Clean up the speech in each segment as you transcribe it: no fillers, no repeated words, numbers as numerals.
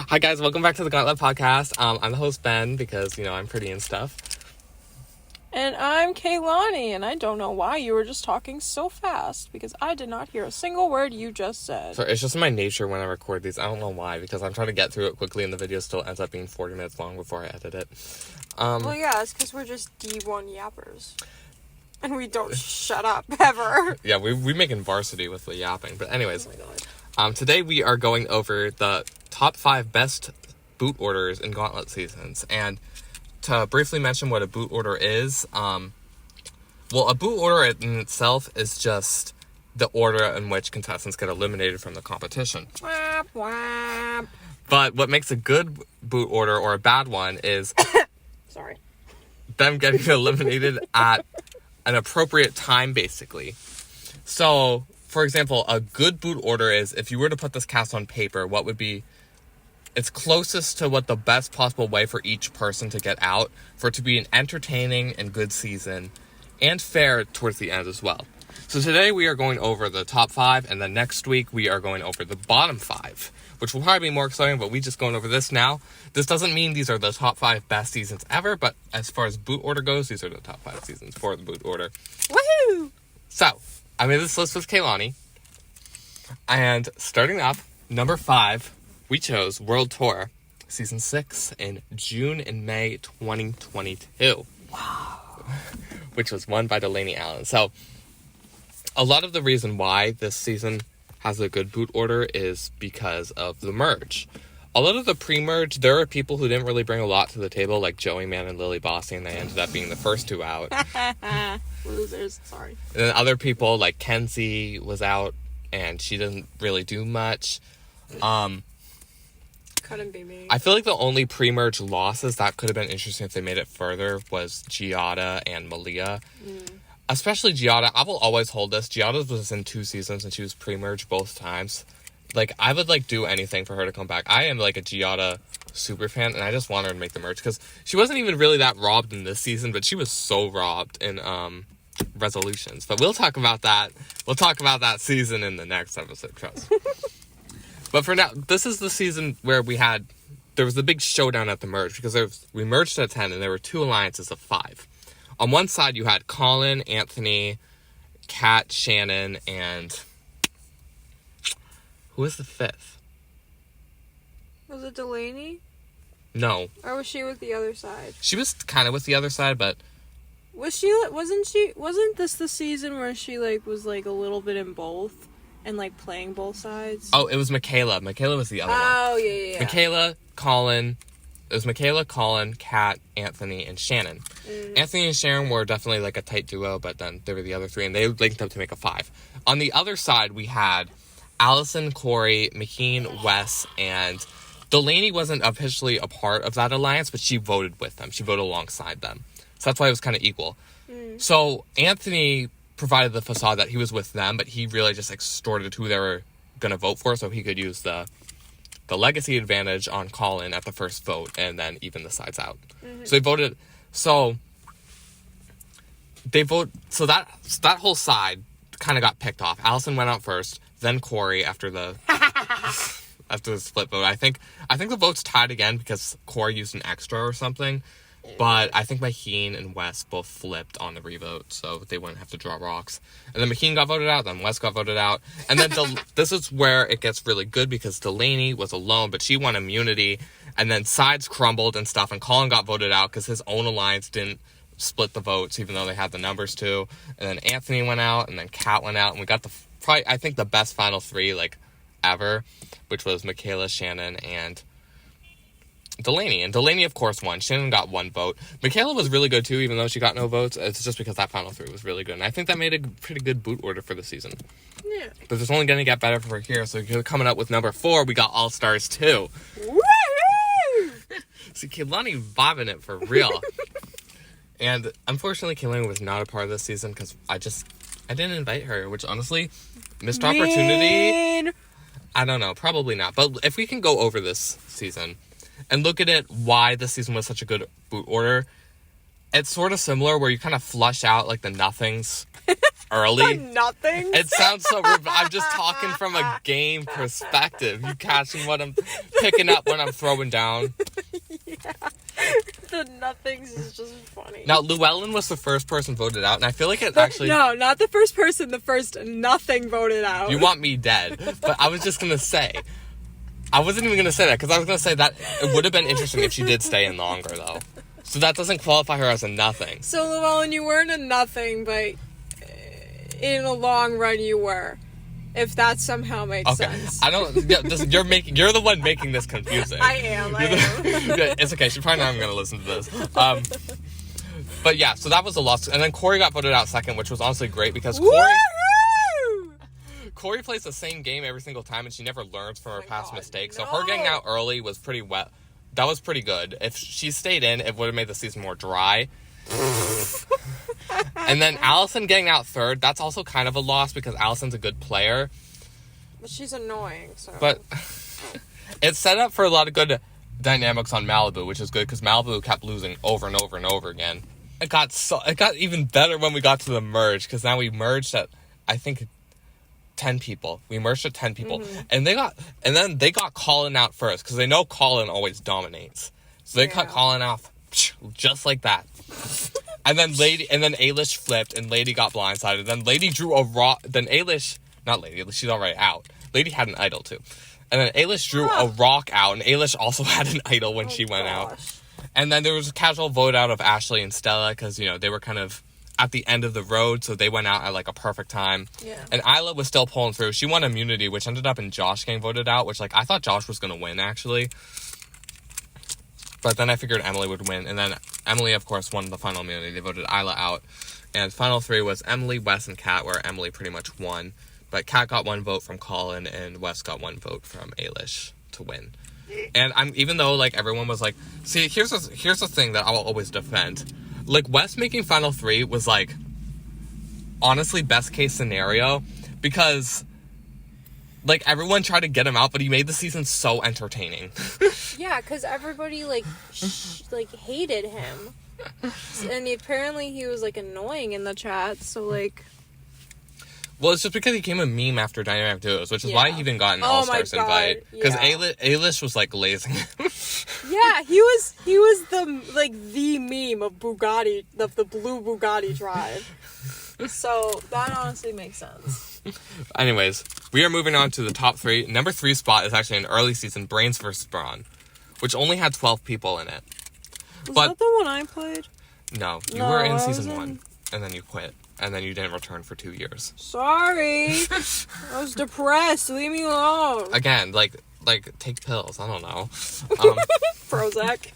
Hi guys, welcome back to the Gauntlet podcast. I'm the host Ben because, I'm pretty and stuff. And I'm Kaylani, and I don't know why you were just talking so fast, because I did not hear a single word you just said. So it's just my nature when I record these. I don't know why, because I'm trying to get through it quickly and the video still ends up being 40 minutes long before I edit it. Well, yeah, it's because we're just D1 yappers. And we don't shut up, ever. Yeah, we making varsity with the yapping. But anyways, Oh my God. Today we are going over the top 5 best boot orders in Gauntlet seasons. And to briefly mention what a boot order is, a boot order in itself is just the order in which contestants get eliminated from the competition. Whap, whap. But what makes a good boot order or a bad one is Sorry. them getting eliminated at an appropriate time, basically. So, for example, a good boot order is, if you were to put this cast on paper, what would be it's closest to what the best possible way for each person to get out, for it to be an entertaining and good season, and fair towards the end as well. So today we are going over the top 5, and then next week we are going over the bottom 5, which will probably be more exciting, but we just going over this now. This doesn't mean these are the top 5 best seasons ever, but as far as boot order goes, these are the top 5 seasons for the boot order. Woohoo! So, I made this list with Kaylani, and starting up, number 5, we chose World Tour, Season 6, in June and May 2022. Wow. Which was won by Delaney Allen. So, a lot of the reason why this season has a good boot order is because of the merge. A lot of the pre-merge, there are people who didn't really bring a lot to the table, like Joey Man and Lily Bossy, and they ended up being the first 2 out. Losers, sorry. And then other people, like Kenzie, was out, and she didn't really do much. Couldn't be me. I feel like the only pre-merge losses that could have been interesting if they made it further was Giada and Malia. Especially Giada. I will always hold this. Giada was in 2 seasons and she was pre-merged both times. Like, I would, do anything for her to come back. I am, a Giada super fan, and I just want her to make the merge, because she wasn't even really that robbed in this season, but she was so robbed in, Resolutions. But we'll talk about that. We'll talk about that season in the next episode, trust. But for now, this is the season where there was the big showdown at the merge, because we merged at 10, and there were 2 alliances of 5. On one side, you had Colin, Anthony, Kat, Shannon, and who was the 5th? Was it Delaney? No. Or was she with the other side? She was kind of with the other side, but Wasn't this the season where she, was, a little bit in both? And, playing both sides? oh, it was Michaela. Michaela was the other one. Oh, yeah. Michaela, Colin, it was Michaela, Colin, Kat, Anthony, and Shannon. Anthony and Sharon were definitely, a tight duo, but then there were the other 3, and they linked up to make a 5. On the other side, we had Allison, Corey, McKean, Wes, and Delaney wasn't officially a part of that alliance, but she voted with them. She voted alongside them. So that's why it was kind of equal. So Anthony provided the facade that he was with them, but he really just extorted who they were going to vote for, so he could use the legacy advantage on Colin at the first vote, and then even the sides out. So that whole side kind of got picked off. Allison went out first, then Corey after the split vote. I think the votes tied again because Corey used an extra or something. But I think Maheen and Wes both flipped on the revote, so they wouldn't have to draw rocks. And then Maheen got voted out, then Wes got voted out. And then this is where it gets really good, because Delaney was alone, but she won immunity. And then sides crumbled and stuff, and Colin got voted out because his own alliance didn't split the votes, even though they had the numbers to. And then Anthony went out, and then Kat went out, and we got I think the best final 3, ever, which was Michaela, Shannon, and Delaney. And Delaney, of course, won. Shannon got 1 vote. Michaela was really good, too, even though she got no votes. It's just because that final 3 was really good. And I think that made a pretty good boot order for the season. Yeah. But it's only going to get better for here. So coming up with number 4, we got All-Stars 2. Woohoo! See, Kaylani bobbing it for real. And unfortunately, Kaylani was not a part of this season because I didn't invite her, which honestly, missed opportunity. I don't know, probably not. But if we can go over this season and look at it, why this season was such a good boot order, it's sort of similar where you kind of flush out, the nothings early. Nothing. It sounds so rude, but I'm just talking from a game perspective. You catching what I'm picking up when I'm throwing down? Yeah. The nothings is just funny. Now, Llewellyn was the first person voted out, and I feel like it actually... No, not the first person. The first nothing voted out. You want me dead. But I was just going to say... I wasn't even going to say that, because I was going to say that it would have been interesting if she did stay in longer, though. So that doesn't qualify her as a nothing. So, Llewellyn, you weren't a nothing, but in the long run, you were. If that somehow makes sense. I don't... Yeah, you're the one making this confusing. I am. Yeah, it's okay. She's probably not even going to listen to this. But yeah, so that was a loss. And then Corey got voted out second, which was honestly great, because Corey plays the same game every single time, and she never learns from her past mistakes. No. So her getting out early was pretty wet. That was pretty good. If she stayed in, it would have made the season more dry. And then Allison getting out third, that's also kind of a loss because Allison's a good player. But she's annoying, so... But it's set up for a lot of good dynamics on Malibu, which is good because Malibu kept losing over and over and over again. It got even better when we got to the merge, because now we merged at, I think, 10 people. We merged at 10 people. Mm-hmm. And then they got Colin out first, because they know Colin always dominates. So they cut Colin off just like that. And then Ailish flipped, and Lady got blindsided. Then Lady drew a rock. Then Ailish, not Lady, she's already out. Lady had an idol too. And then Ailish drew a rock out, and Ailish also had an idol when she went out. And then there was a casual vote out of Ashley and Stella, because, you know, they were kind of at the end of the road, so they went out at, like, a perfect time. Yeah. And Isla was still pulling through. She won immunity, which ended up in Josh getting voted out, which, like, I thought Josh was going to win, actually. But then I figured Emily would win. And then Emily, of course, won the final immunity. They voted Isla out. And final three was Emily, Wes, and Kat, where Emily pretty much won. But Kat got one vote from Colin, and Wes got one vote from Ailish to win. And even though, like, everyone was like... See, here's the thing that I will always defend. Like, Wes making final three was, like, honestly, best case scenario. Because... like, everyone tried to get him out, but he made the season so entertaining. Yeah, because everybody, like, hated him. And apparently he was, like, annoying in the chat, so, like... Well, it's just because he became a meme after Dynamic Duos, which is why he even got an All-Stars invite. Because Ailish was, like, glazing him. Yeah, he was the meme of Bugatti, of the blue Bugatti drive. So, that honestly makes sense. Anyways, we are moving on to the top three. Number 3 spot is actually an early season Brains vs. Brawn, which only had 12 people in it. Was that the one I played? No, you were in season 1, and then you quit, and then you didn't return for 2 years. Sorry. I was depressed. Leave me alone. Again, like take pills. I don't know. Prozac.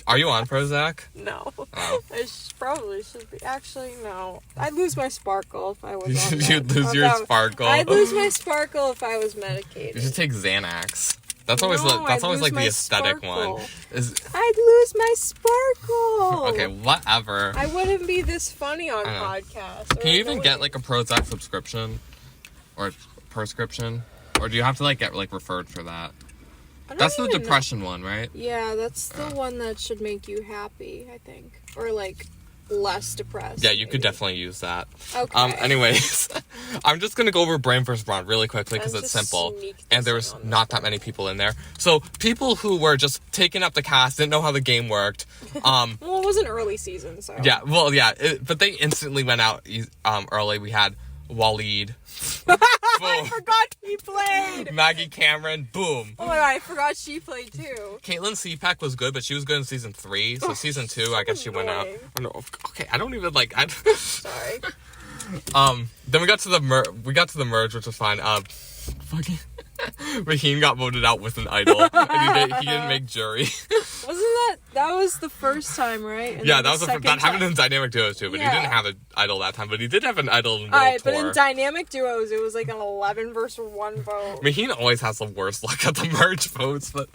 Are you on Prozac? No. Oh. I probably should be. Actually, no. I'd lose my sparkle if I was on You'd lose your sparkle? I'd lose my sparkle if I was medicated. You should take Xanax. That's always like the aesthetic sparkle. one. I'd lose my sparkle. Okay, whatever. I wouldn't be this funny on podcasts. Can you even get like a Prozac subscription or prescription, or do you have to like get like referred for that? That's the depression one, right? Yeah, that's the one that should make you happy, I think, or like less depressed. Yeah, you could definitely use that. Okay. Anyways, I'm just gonna go over Brain vs. Brawn really quickly because it's simple, and there's not that many people in there. So people who were just taking up the cast didn't know how the game worked. Well, it was an early season, so yeah. Well, yeah, but they instantly went out early. We had Waleed. I forgot he played. Maggie Cameron, boom. Oh my god, I forgot she played too. Caitlin CPAC was good, but she was good in season 3. So season 2, I guess she went out. Oh, no. Okay, I don't even like. Sorry. Then we got to the merge, which was fine. Fucking Raheem got voted out with an idol, and he didn't make jury. Wasn't that was the first time, right? And yeah, that was that happened in Dynamic Duos too, but he didn't have an idol that time. But he did have an idol in World Tour. But in Dynamic Duos, it was like an 11 versus 1 vote. Raheem always has the worst luck at the merge votes, but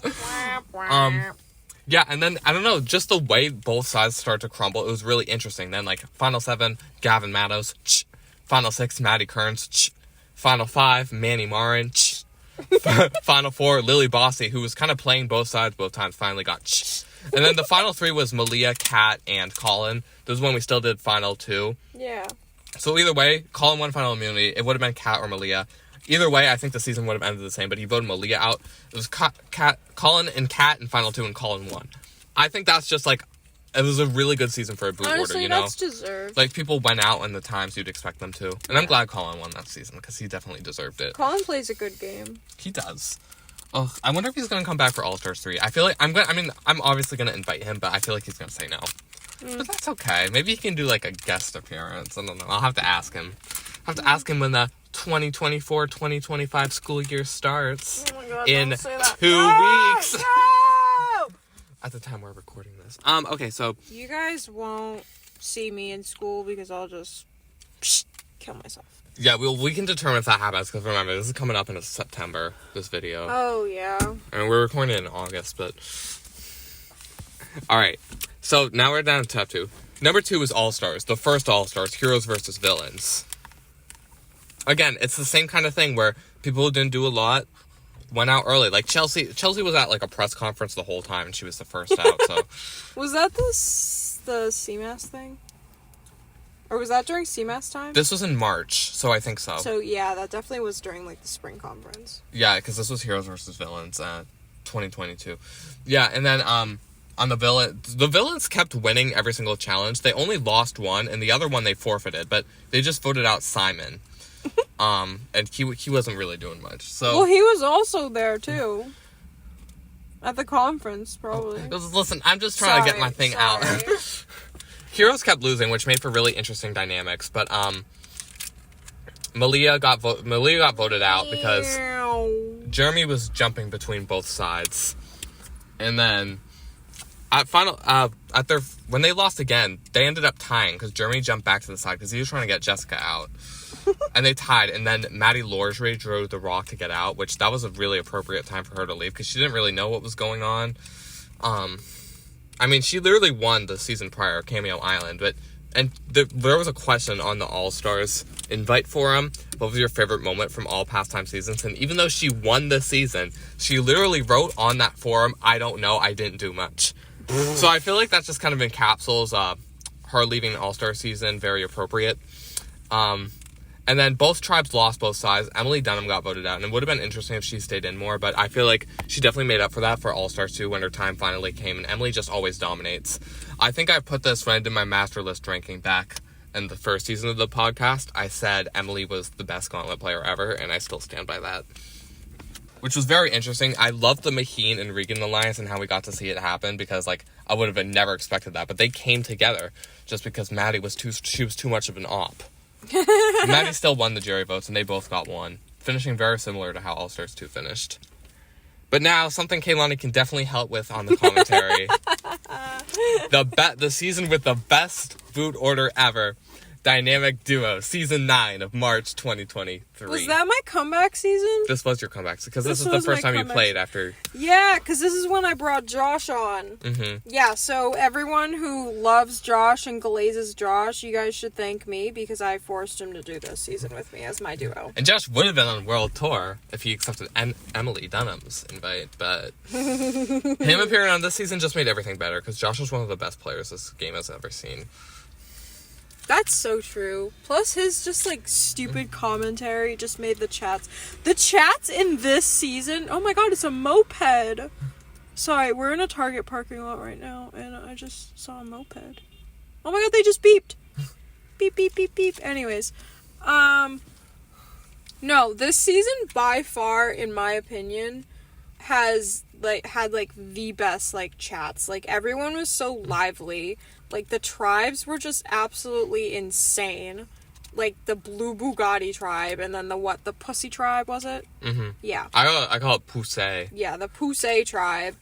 yeah, and then I don't know, just the way both sides start to crumble, it was really interesting. Then like Final 7, Gavin Mattos, Final 6, Maddie Kearns, Final 5, Manny Marin, Final 4, Lily Bossy, who was kind of playing both sides both times, finally got And then the final 3 was Malia, Kat, and Colin. This is when we still did Final 2. Yeah. So either way, Colin won final immunity. It would have been Kat or Malia. Either way, I think the season would have ended the same, but he voted Malia out. It was Colin and Kat in final 2, and Colin won. I think that's just, like, it was a really good season for a boot order, you know? That's deserved. Like, people went out in the times you'd expect them to. And I'm glad Colin won that season, because he definitely deserved it. Colin plays a good game. He does. Oh, I wonder if he's going to come back for All-Stars 3. I feel like, I'm obviously going to invite him, but I feel like he's going to say no. But that's okay. Maybe he can do, like, a guest appearance. I don't know. I'll have to ask him. I'll have to ask him when the 2024-2025 school year starts. Oh my God, in don't say that. 2 weeks. No! At the time we're recording this. Okay, so... You guys won't see me in school because I'll just kill myself. Yeah, we can determine if that happens, because remember, this is coming up in September, this video. Oh, yeah. I mean, we're recording it in August, but... Alright, so now we're down to top 2. Number 2 is All-Stars. The first All-Stars, Heroes versus Villains. Again, it's the same kind of thing where people who didn't do a lot went out early. Like, Chelsea was at, like, a press conference the whole time, and she was the first out, so... Was that the CMAS thing? Or was that during CMAS time? This was in March, so I think so. So, yeah, that definitely was during, like, the spring conference. Yeah, because this was Heroes versus Villains, 2022. Yeah, and then, on the villains kept winning every single challenge. They only lost one, and the other one they forfeited, but they just voted out Simon. And he wasn't really doing much, so... Well, he was also there, too. At the conference, probably. Listen, I'm just trying to get my thing out. Heroes kept losing, which made for really interesting dynamics, but, Malia got voted out because Jeremy was jumping between both sides. And then, when they lost again, they ended up tying, because Jeremy jumped back to the side, because he was trying to get Jessica out. And they tied, and then Maddie Lorgery drove the rock to get out, which that was a really appropriate time for her to leave, because she didn't really know what was going on. I mean, she literally won the season prior, Cameo Island, there was a question on the All-Stars invite forum, what was your favorite moment from all pastime seasons? And even though she won the season, she literally wrote on that forum, I don't know, I didn't do much. So I feel like that just kind of encapsulates her leaving All-Star season very appropriate. And then both tribes lost both sides. Emily Dunham got voted out, and it would have been interesting if she stayed in more, but I feel like she definitely made up for that for All-Stars 2 when her time finally came, and Emily just always dominates. I think I put this when I did my Master List ranking back in the first season of the podcast. I said Emily was the best Gauntlet player ever, and I still stand by that. Which was very interesting. I loved the Maheen and Regan alliance and how we got to see it happen, because, like, I would have never expected that, but they came together just because Maddie was too much of an op. Maddie still won the jury votes, and they both got one, finishing very similar to how All-Stars 2 finished. But now, something Kaylani can definitely help with on the commentary. The season with the best boot order ever. Dynamic Duo, Season 9 of March 2023. Was that my comeback season? This was your comeback, because this is the first time you played after... Yeah, because this is when I brought Josh on. Mm-hmm. Yeah, so everyone who loves Josh and glazes Josh, you guys should thank me, because I forced him to do this season with me as my duo. And Josh would have been on World Tour if he accepted Emily Dunham's invite, but him appearing on this season just made everything better, because Josh was one of the best players this game has ever seen. That's so true. Plus his just, like, stupid commentary just made the chats. The chats in this season... Oh my god, it's a moped. Sorry, we're in a Target parking lot right now, and I just saw a moped. Oh my god, they just beeped. Beep, beep, beep, beep. Anyways. No, this season, by far, in my opinion, had the best, like, chats. Like, everyone was so lively. Like, the tribes were just absolutely insane. Like, the Blue Bugatti tribe, and then the Pussy tribe, was it? Mm-hmm. Yeah. I call it Poussey. Yeah, the Poussey tribe.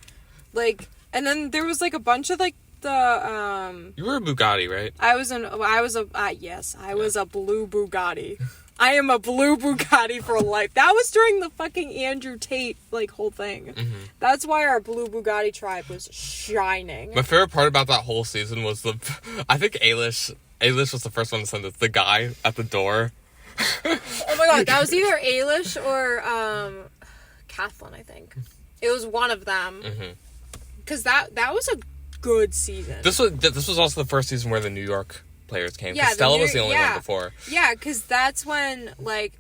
Like, and then there was, like, a bunch of, like, the, You were a Bugatti, right? I was a Blue Bugatti. I am a Blue Bugatti for life. That was during the fucking Andrew Tate, like, whole thing. Mm-hmm. That's why our Blue Bugatti tribe was shining. My favorite part about that whole season was I think Ailish was the first one to send it. The guy at the door. Oh my god, that was either Ailish or, Kathleen, I think. It was one of them. Because that was a good season. This was also the first season where the New York players came. Yeah, Because Stella was the only one yeah. before. Yeah, because that's when, like,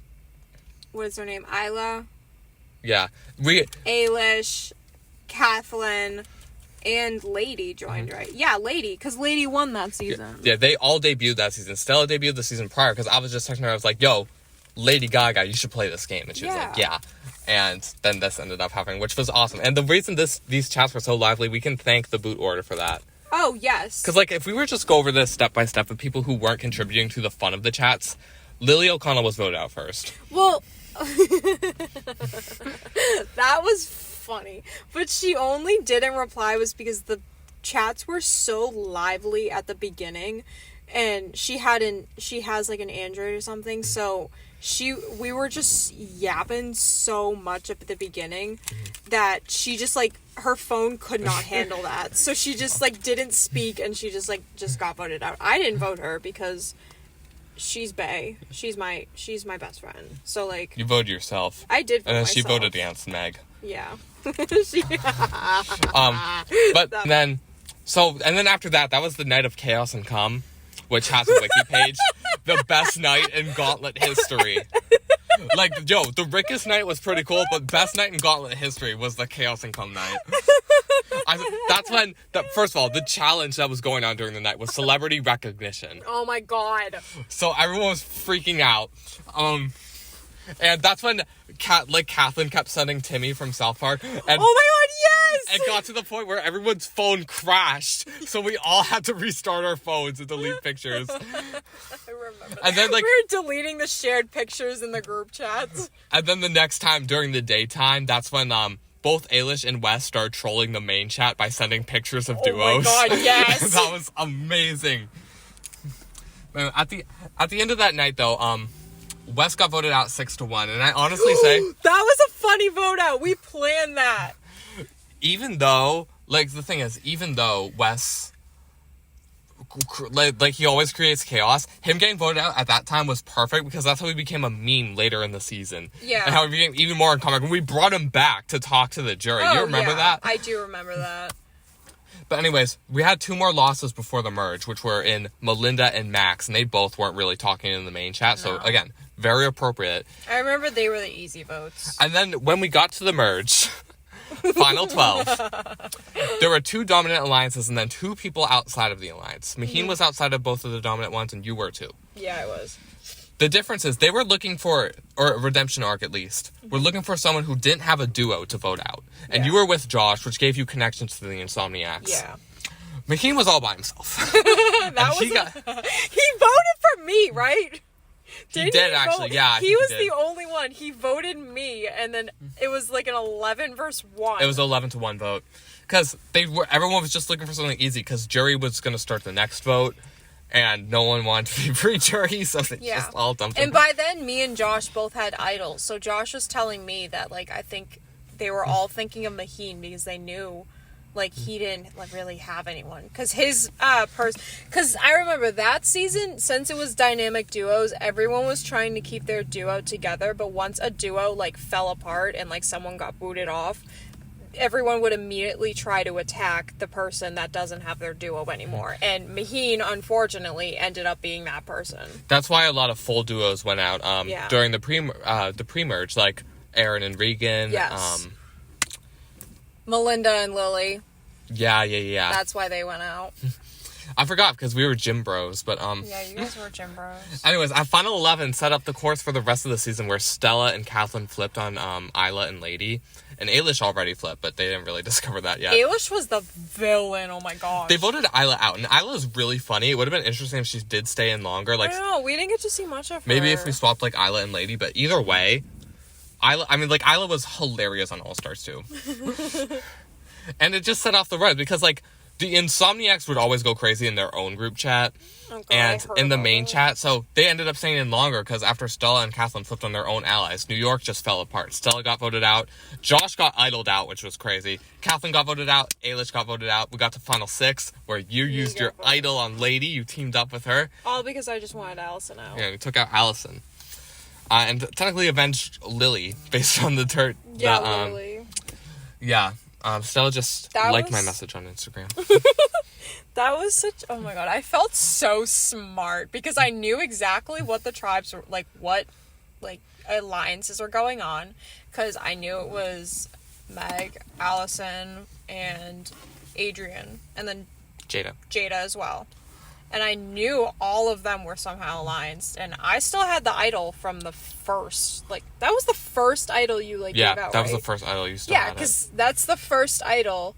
what is her name? Isla, Yeah. Ailish, Kathleen, and Lady joined, right? Yeah, Lady, because Lady won that season. Yeah, they all debuted that season. Stella debuted the season prior, because I was just texting her, I was like, yo, Lady Gaga, you should play this game. And she was like, yeah. And then this ended up happening, which was awesome. And the reason these chats were so lively, we can thank the boot order for that. Oh, yes. Because, like, if we were just go over this step by step of people who weren't contributing to the fun of the chats, Lily O'Connell was voted out first. Well, that was funny. But she only didn't reply was because the chats were so lively at the beginning, and she has like an Android or something, so we were just yapping so much at the beginning that she just, like, her phone could not handle that. So she just, like, didn't speak, and she just got voted out. I didn't vote her because she's bae. She's my best friend. So, like, You voted yourself. I did vote And then myself. she voted against Meg. Yeah. But then, and then after that was the night of chaos and cum, which has a wiki page. The best night in Gauntlet history. Like, yo, the Rickus night was pretty cool, but best night in Gauntlet history was the chaos and cum night. That's when, first of all, the challenge that was going on during the night was celebrity recognition. Oh my god. So everyone was freaking out. And that's when Kathleen kept sending Timmy from South Park. And, Oh my god, yes! It got to the point where everyone's phone crashed. So we all had to restart our phones and delete pictures. I remember. And then, like, we were deleting the shared pictures in the group chats. And then the next time during the daytime, that's when both Ailish and Wes started trolling the main chat by sending pictures of duos. Oh my god, yes! That was amazing. At the end of that night, though, Wes got voted out 6-1, and I honestly say that was a funny vote out. We planned that. Even though, like, the thing is, even though Wes, like he always creates chaos, him getting voted out at that time was perfect, because that's how he became a meme later in the season. Yeah. And how he became even more uncommon. We brought him back to talk to the jury. You remember that? I do remember that. But anyways, we had 2 more losses before the merge, which were in Melinda and Max, and they both weren't really talking in the main chat. So, again, very appropriate. I remember they were the easy votes. And then when we got to the merge, final 12, there were 2 dominant alliances and then 2 people outside of the alliance. Maheen was outside of both of the dominant ones, and you were too. Yeah, I was. The difference is they were looking for, or a redemption arc at least, we're looking for someone who didn't have a duo to vote out. And you were with Josh, which gave you connections to the Insomniacs. Yeah. Maheen was all by himself. He voted for me, right? He did actually, yeah. He was the only one. He voted me, and then it was like an 11 versus 1. It was 11-1 vote. Because everyone was just looking for something easy, because jury was going to start the next vote. And no one wanted to be pre-jury, so they just all dumped him. And by then, me and Josh both had idols. So Josh was telling me that, like, I think they were all thinking of Maheen because they knew, like, he didn't, like, really have anyone. Because his, because I remember that season, since it was dynamic duos, everyone was trying to keep their duo together. But once a duo, like, fell apart and, like, someone got booted off, everyone would immediately try to attack the person that doesn't have their duo anymore. And Maheen, unfortunately, ended up being that person. That's why a lot of full duos went out during the pre-merge, like Aaron and Regan. Yes. Melinda and Lily. Yeah. That's why they went out. I forgot, because we were gym bros, but Yeah, you guys were gym bros. Anyways, at Final 11 set up the course for the rest of the season where Stella and Kathleen flipped on Isla and Lady. And Ailish already flipped, but they didn't really discover that yet. Ailish was the villain, oh my gosh. They voted Isla out, and Isla's really funny. It would have been interesting if she did stay in longer. Like, I don't know, we didn't get to see much of her. Maybe if we swapped, like, Isla and Lady, but either way, Isla was hilarious on All-Stars too. And it just set off the run, because, like, the Insomniacs would always go crazy in their own group chat and in the main chat. So they ended up staying in longer, because after Stella and Kathleen flipped on their own allies, New York just fell apart. Stella got voted out. Josh got idled out, which was crazy. Kathleen got voted out. Ailish got voted out. We got to Final 6, where you used your idol on Lady. You teamed up with her. All because I just wanted Allison out. Yeah, we took out Allison. And technically avenged Lily, based on the Lily. Yeah. Stella just That liked my was- message on Instagram. That was such, oh my god, I felt so smart because I knew exactly what the tribes were, like, what, like, alliances were going on, because I knew it was Meg, Allison, and Adrian, and then Jada as well. And I knew all of them were somehow allianced, and I still had the idol from the first, like, that was the first idol you, like, Yeah, gave out, that was right? the first idol you still Yeah, had. because that's the first idol,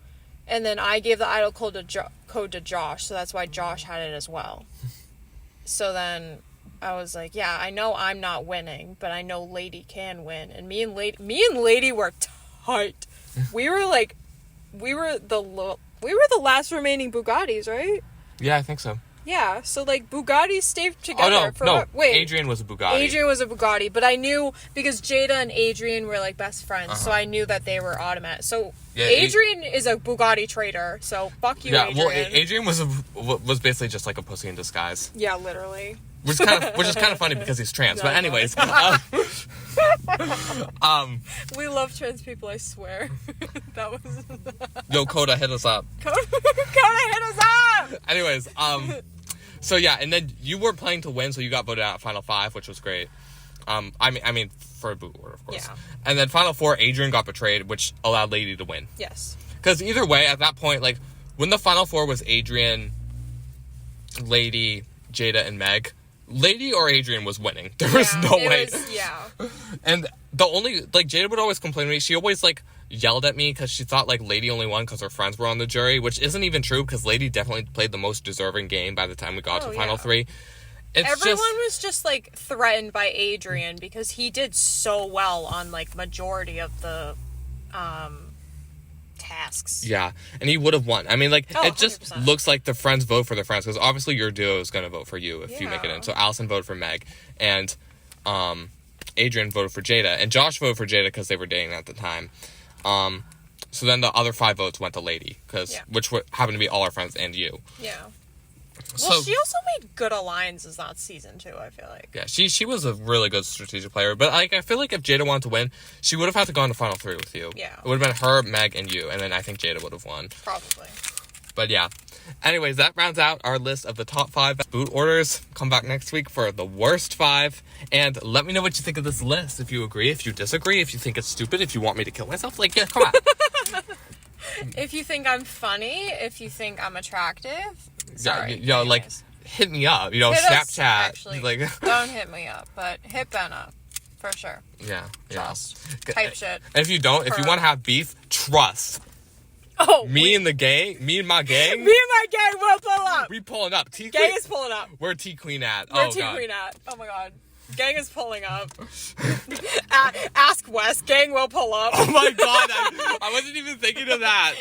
and then I gave the idol code to Josh, so that's why Josh had it as well. So then I was like, yeah, I know I'm not winning, but I know Lady can win. And me and Lady were tight. We were the last remaining Bugattis, right? Yeah, I think so. Yeah, so, like, Bugattis stayed together. Oh, no. Wait. Adrian was a Bugatti. Adrian was a Bugatti, but I knew, because Jada and Adrian were, like, best friends, so I knew that they were automatic. So, Yeah, Adrian is a Bugatti traitor, so fuck you, Yeah, Adrian. well, Adrian was basically just like a pussy in disguise. Yeah, literally. Which is kind of funny because he's trans. But anyways, We love trans people, I swear. That was... yo, Coda, hit us up. Coda hit us up! Anyways, so yeah, and then you were playing to win, so you got voted out at Final 5, which was great. I mean, for a boot order, of course. Yeah. And then Final 4, Adrian got betrayed, which allowed Lady to win. Yes. Because either way, at that point, like, when the Final 4 was Adrian, Lady, Jada, and Meg, Lady or Adrian was winning. There was no way. And the only, like, Jada would always complain to me. She always, like, yelled at me because she thought, like, Lady only won because her friends were on the jury, which isn't even true because Lady definitely played the most deserving game by the time we got to Final 3. Everyone was just, like, threatened by Adrian because he did so well on, like, majority of the, tasks. Yeah, and he would have won. I mean, like, it just 100%. looks like the friends vote for their friends, because obviously your duo is going to vote for you if you make it in. So Allison voted for Meg, and Adrian voted for Jada, and Josh voted for Jada because they were dating at the time. So then the other 5 votes went to Lady, which happened to be all our friends and you. Yeah. So, Well, she also made good alliances that season, too, I feel like. yeah, she was a really good strategic player, but like I feel like if Jada wanted to win, she would have had to go on to Final 3 with you. Yeah. It would have been her, Meg, and you, and then I think Jada would have won. Probably. But yeah. Anyways, that rounds out our list of the top 5 boot orders. Come back next week for the worst 5. And let me know what you think of this list. If you agree, if you disagree, if you think it's stupid, if you want me to kill myself. Like, yeah, come on. If you think I'm funny, if you think I'm attractive. Sorry. Yeah, like, anyways. hit me up. You know, Hit us, Snapchat. actually. Like, Don't hit me up, but hit Ben up. For sure. yeah. Trust. Type shit. And if you don't, if you want to have beef, trust. Oh, Me and my gang, me and my gang will pull up. we pulling up. Gang is pulling up. Where T Queen at? Where Oh, T God. Queen at? Oh my god. Gang is pulling up. Ask Wes. Gang will pull up. Oh my God, I wasn't even thinking of that.